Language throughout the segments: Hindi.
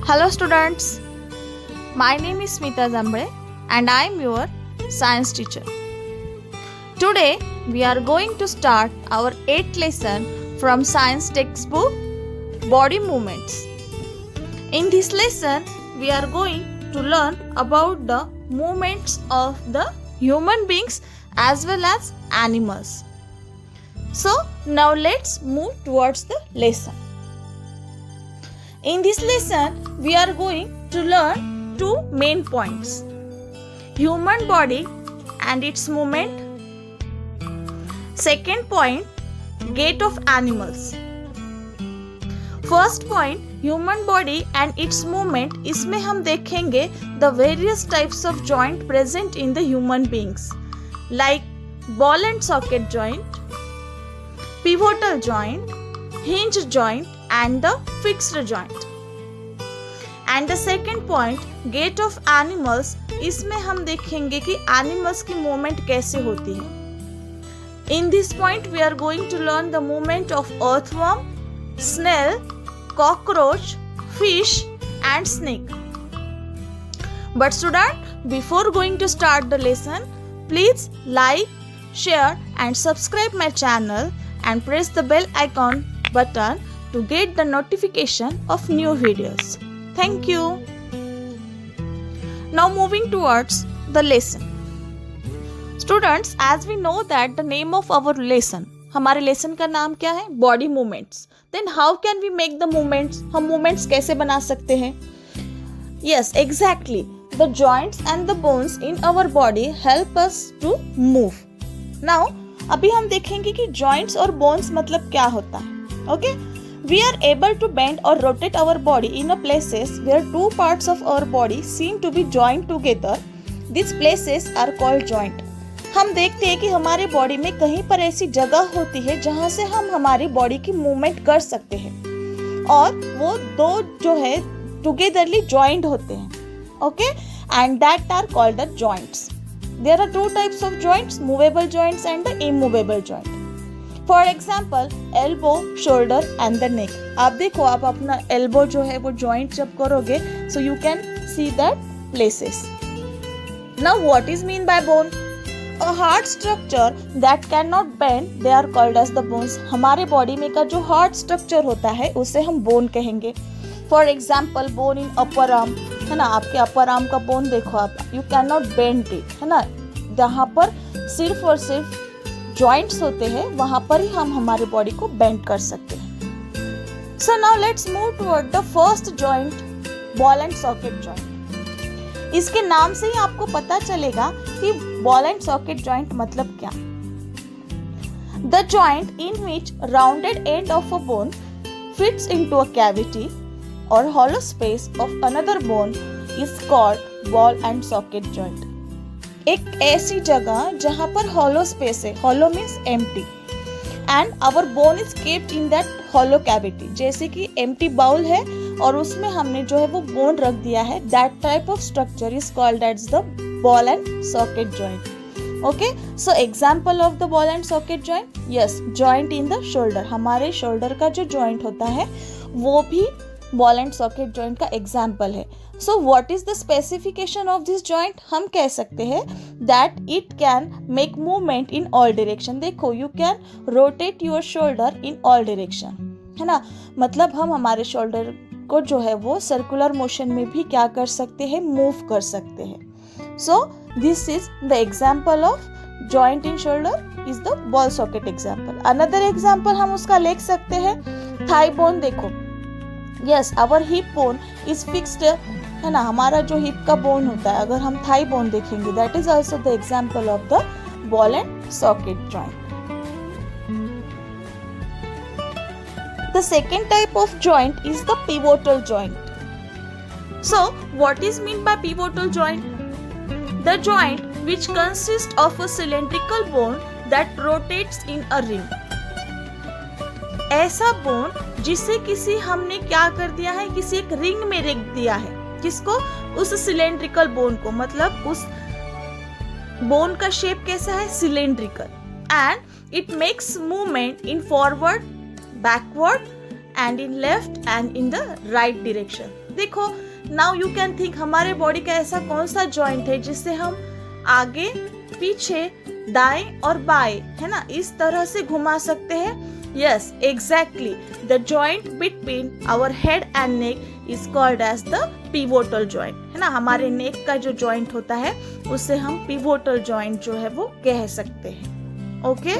Hello students, my name is Smita Zambre and I am your science teacher. Today we are going to start our 8th lesson from science textbook Body Movements. In this lesson we are going to learn about the movements of the human beings as well as animals. So now let's move towards the lesson. In this lesson, we are going to learn two main points: human body and its movement. Second point, gait of animals. First point, human body and its movement. इसमें हम देखेंगे the various types of joint present in the human beings, like ball and socket joint, pivotal joint, hinge joint, and the fixed joint. And the second point, gait of animals. इसमें हम देखेंगे कि animals की movement कैसे होती है. In this point we are going to learn the movement of earthworm, snail, cockroach, fish and snake. But student, before going to start the lesson, please like, share and subscribe my channel and press the bell icon button to get the notification of new videos. Thank you. Now moving towards the lesson. Students, as we know that the name of our lesson, हमारे लेसन का नाम क्या है? Body movements. Then how can we make the movements? हम movements कैसे बना सकते हैं? Yes, exactly. The joints and the bones in our body help us to move. Now, अभी हम देखेंगे कि joints और bones मतलब क्या होता है. Okay? We are able to bend or rotate our body in a places where two parts of our body seem to be joined together. These places are called joint. हम देखते हैं कि हमारे बॉडी में कहीं पर ऐसी जगह होती है जहां से हम हमारी बॉडी की मूवमेंट कर सकते हैं और वो दो जो है टुगेदरली जॉइंट होते हैं. Okay, and that are called the joints. There are two types of joints, movable joints and the immovable joint. For example, elbow, shoulder and the neck. आप देखो, आप अपना एल्बो जो है वो जॉइंट जब करोगे, so you can see that places. Now what is mean by bone? A hard structure that cannot bend, they are called as the bones. हमारे बॉडी में का जो हार्ड स्ट्रक्चर होता है उसे हम बोन कहेंगे. For example, bone in upper arm, है ना. आपके अपर आर्म का बोन देखो आप, you can not bend it, है ना. जहाँ पर सिर्फ और सिर्फ जॉइंट्स होते हैं वहाँ पर ही हम हमारे बॉडी को बेंड कर सकते हैं. So now let's move toward the first joint, ball and socket joint. इसके नाम से ही आपको पता चलेगा कि बॉल एंड सॉकेट जॉइंट मतलब क्या. The joint in which rounded end of a bone fits into a cavity or hollow space of another bone is called ball and socket joint. एक ऐसी जगह जहां पर हॉलो स्पेस है, hollow means empty, and our bone is kept in that hollow cavity. जैसे कि एम्प्टी बाउल है और उसमें हमने जो है वो बोन रख दिया है, that type of structure is called as the ball and socket joint. Okay, so example of the ball and socket joint, yes, joint in the shoulder. हमारे शोल्डर का जो जॉइंट होता है वो भी बॉल एंड सॉकेट जॉइंट का एग्जाम्पल है. So what is the specification of this joint? हम कह सकते हैं that it can make movement in all direction. देखो, you can rotate your shoulder in all direction, है ना. मतलब हम हमारे शोल्डर को जो है वो सर्कुलर मोशन में भी क्या कर सकते हैं, मूव कर सकते हैं. So this is the example of joint in shoulder is the ball socket example. Another example हम उसका लिख सकते हैं थाई बोन. देखो, yes, our hip bone is fixed, है ना. हमारा जो हिप का बोन होता है, अगर हम थाई बोन देखेंगे, that is also the example of the ball and socket joint. The second type of joint is the pivotal joint. So, what is mean by pivotal joint? The joint which consists of a cylindrical bone that rotates in a ring. ऐसा बोन जिसे किसी हमने क्या कर दिया है, किसी एक रिंग में रख दिया है. किसको? उस सिलेंड्रिकल बोन को. मतलब उस बोन का शेप कैसा है? Cylindrical. And it makes movement in forward, backward and in left and in the right direction. देखो, नाउ यू कैन थिंक हमारे बॉडी का ऐसा कौन सा जॉइंट है जिससे हम आगे, पीछे, दाएं और बाएं, है ना, इस तरह से घुमा सकते हैं. Yes, exactly. The joint between our head and neck is called as the pivotal joint. है ना, हमारे नेक का जो जॉइंट होता है उसे हम pivotal joint जो है वो कह सकते हैं. Okay?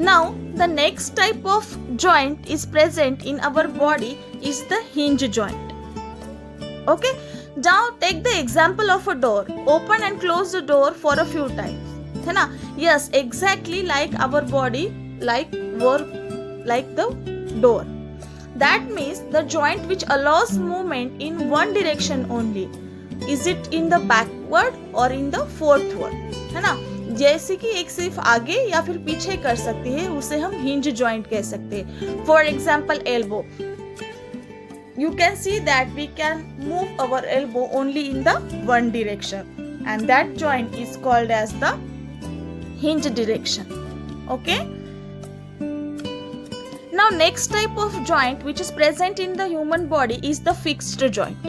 Now, the next type of joint is present in our body is the hinge joint. Okay? Now, take the example of a door. Open and close the door for a few times. है ना. Yes, exactly like our body, like the door. That means the joint which allows movement in one direction only. Is it in the backward or in the forward? है ना, जैसे कि एक सिर्फ आगे या फिर पीछे कर सकती है, उसे हम hinge joint कह सकते हैं. For example, elbow. You can see that we can move our elbow only in the one direction, and that joint is called as the hinge direction. Okay? Now, next type of joint which is present in the human body is the fixed joint.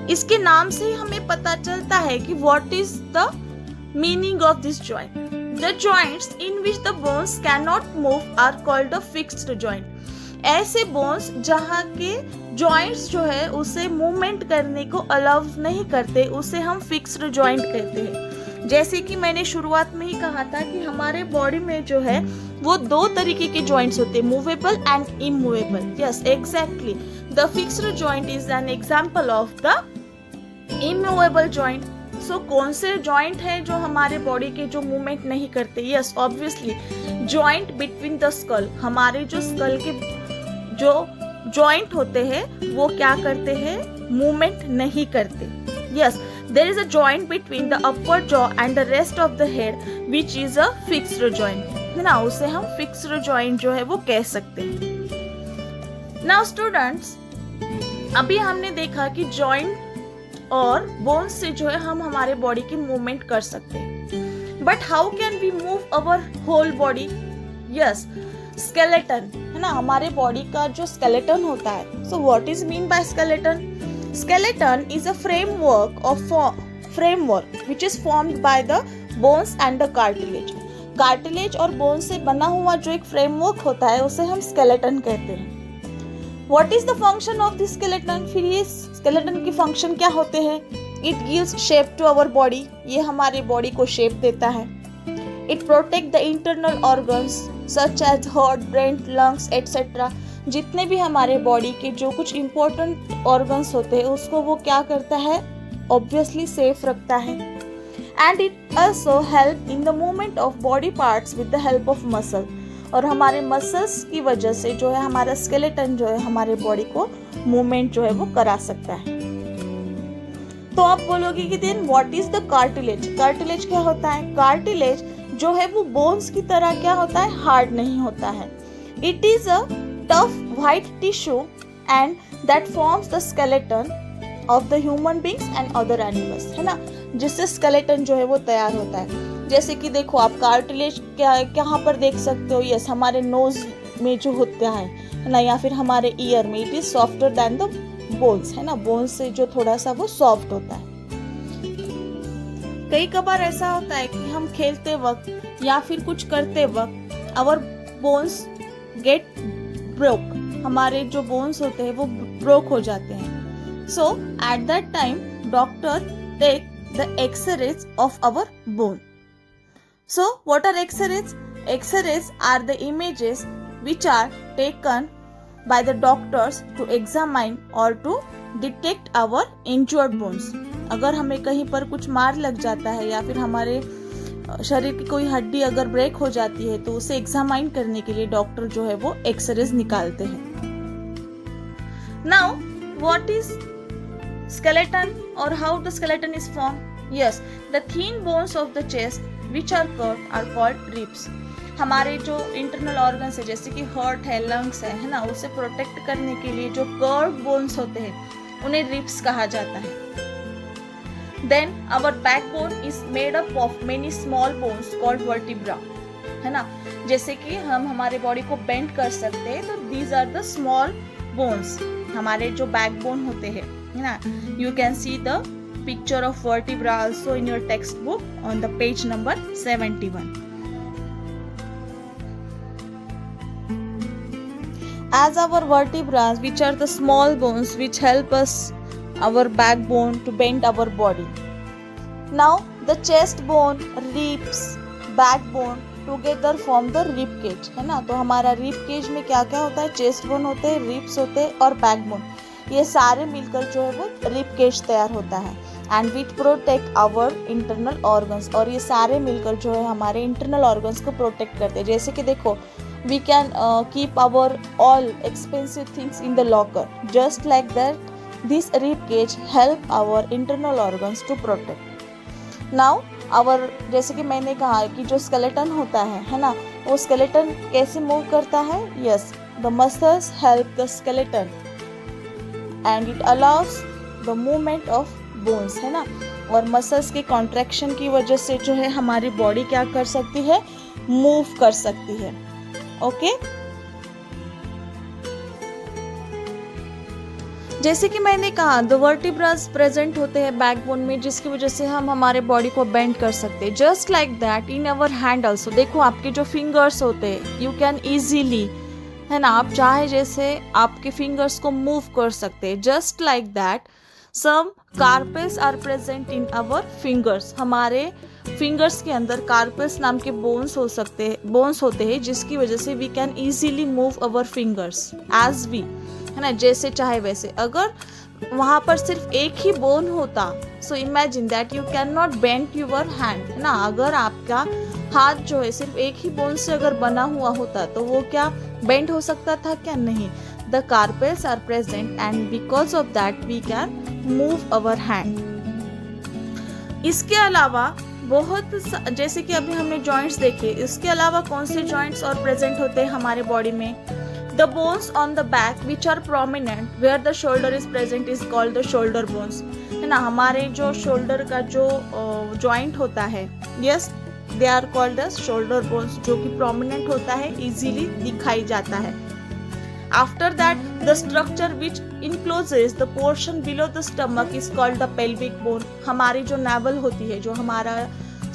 इसके नाम से ही हमें पता चलता है कि what is the meaning of this joint. The joints in which the bones cannot move are called the fixed joint. ऐसे बोन्स जहाँ के जॉइंट्स जो है उसे मूवमेंट करने को अलाउ नहीं करते, उसे हम फिक्स्ड जॉइंट कहते हैं. जैसे कि मैंने शुरुआत में ही कहा था कि हमारे बॉडी में जो है वो दो तरीके के जॉइंट्स होते हैं, movable and immovable. Yes, exactly. The fixed joint is an example of the immovable joint. So कौन से जॉइंट है जो हमारे बॉडी के जो मूवमेंट नहीं करते? Yes, obviously joint between the skull. हमारे जो स्कल के जो जॉइंट होते हैं वो क्या करते हैं? मूवमेंट नहीं करते. Yes, there is a joint between the upper jaw and the rest of the head which is a fixed joint. है ना, उसे हम fixed joint जो है वो कह सकते हैं. Now students, अभी हमने देखा कि joint और bones से जो है हम हमारे बॉडी की मूवमेंट कर सकते हैं. But how can we move our whole body? Yes, skeleton. है ना, हमारे बॉडी का जो skeleton होता है. So what is mean by skeleton? Skeleton is a framework which is formed by the bones and the cartilage. Cartilage और bones से बना हुआ जो एक framework होता है उसे हम skeleton कहते हैं. What is the function of the skeleton? फिर ये skeleton की function क्या होते हैं? It gives shape to our body. ये हमारे body को shape देता है. It protects the internal organs such as heart, brain, lungs, etc. जितने भी हमारे बॉडी के जो कुछ इम्पोर्टेंट ऑर्गन्स होते हैं उसको वो क्या करता है? ऑब्वियसली सेफ रखता है. And it also help in the movement of body parts with the help of muscle. और हमारे मसल्स की वजह से जो है हमारा स्केलेटन जो है हमारे बॉडी को मूवमेंट जो है वो करा सकता है. तो आप बोलोगे कि then what is the cartilage? Cartilage क्या होता है? कार्टिलेज जो है वो बोन्स की तरह क्या होता है? हार्ड नहीं होता है. It is a tough white tissue and that forms the skeleton of the human beings and other animals. है ना, जिससे skeleton जो है वो तैयार होता है. जैसे कि देखो, आप कार्टिलेज कहाँ पर देख सकते हो? यस, हमारे नोज में जो होता है ना, या फिर हमारे ईयर में. It is softer then the bones. है ना, बोन्स से जो थोड़ा सा वो सॉफ्ट होता है. कई कबार ऐसा होता है कि हम खेलते वक्त या फिर कुछ करते वक्त our bones get ब्रोक. हमारे जो बोन्स होते हैं वो ब्रोक हो जाते हैं. So at that time doctor take the x-rays of our bone. So what are x-rays? X-rays are the images which are taken by the doctors to examine or to detect our injured bones. अगर हमें कहीं पर कुछ मार लग जाता है या फिर हमारे शरीर की कोई हड्डी अगर ब्रेक हो जाती है तो उसे एग्जामाइन करने के लिए डॉक्टर जो है वो एक्सरेज निकालते हैं. Now what is skeleton or how the skeleton is formed? Yes, the thin bones of the chest which are curved are called ribs. हमारे जो इंटरनल ऑर्गन्स है जैसे कि हार्ट है, लंग्स है ना, उसे प्रोटेक्ट करने के लिए जो कर्व बोन्स होते हैं उन्हें रिब्स कहा जाता है. Then our backbone is made up of many small bones called vertebra. है ना, जैसे कि हम हमारे बॉडी को बेंड कर सकते हैं तो these are the small bones, हमारे जो बैकबोन होते हैं, है ना. You can see the picture of vertebra also in your textbook on the page number 71. As our vertebrae, which are the small bones which help us our backbone to bend our body. Now the chest bone, ribs, backbone together form the rib cage, है ना. तो हमारा rib cage में क्या क्या होता है, chest bone होते हैं, ribs होते हैं और backbone, ये सारे मिलकर जो है वो rib cage तैयार होता है. And which protect our internal organs, और ये सारे मिलकर जो है हमारे इंटरनल ऑर्गन्स को प्रोटेक्ट करते हैं. जैसे कि देखो, we can keep our all expensive things in the locker, just like that this rib cage help our internal organs to protect. Now our, जैसे कि मैंने कहा कि जो स्केलेटन होता है ना, वो स्केलेटन कैसे मूव करता है. Yes, the muscles help the skeleton and it allow us the movement of bones, है ना. और मसल्स के कॉन्ट्रैक्शन की वजह से जो है हमारी बॉडी क्या कर सकती है, मूव कर सकती है. ओके, जैसे कि मैंने कहा द वर्टिब्रास प्रेजेंट होते हैं बैकबोन में, जिसकी वजह से हम हमारे बॉडी को बेंड कर सकते हैं. Just like that in our hand also, देखो आपके जो फिंगर्स होते हैं, यू कैन इजीली, है ना, आप चाहे जैसे आपके फिंगर्स को मूव कर सकते हैं. Just like that some carpels are present in our fingers, हमारे फिंगर्स के अंदर कार्पेल्स नाम के बोन्स होते हैं जिसकी वजह से we can easily move our fingers as we, है ना, जैसे चाहे वैसे. अगर वहाँ पर सिर्फ एक ही बोन होता, so imagine that you can not bend your hand, है ना. अगर आपका हाथ जो है सिर्फ एक ही बोन से अगर बना हुआ होता तो वो क्या बेंड हो सकता था, क्या नहीं. The carpels are present and because of that we can move our hand. इसके अलावा बहुत जैसे कि अभी हमने जॉइंट्स देखे, इसके अलावा कौन से जॉइंट्स और प्रेजेंट होते हैं हमारे बॉडी में. The bones on the back which are prominent where the shoulder is present is called the shoulder bones, है ना. हमारे जो शोल्डर का जो जॉइंट होता है, yes, they are called the shoulder bones, जो कि प्रोमिनेंट होता है, इजीली दिखाई जाता है. After that, the structure which encloses the portion below the stomach is called the pelvic bone. हमारी जो navel होती है, जो हमारा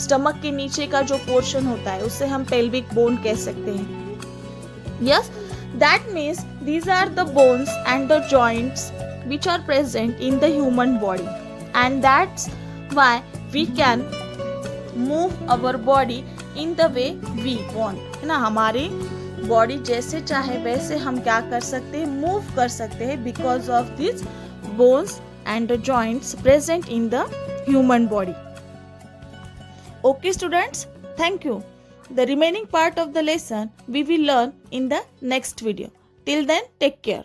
stomach के नीचे का जो portion होता है, उसे हम pelvic bone कह सकते हैं. Yes, that means these are the bones and the joints which are present in the human body, and that's why we can move our body in the way we want, है ना. हमारी बॉडी जैसे चाहे वैसे हम क्या कर सकते हैं, मूव कर सकते हैं, because of this bones and the joints present in the human body. Okay students, thank you. The remaining part of the lesson we will learn in the next video. Till then, take care.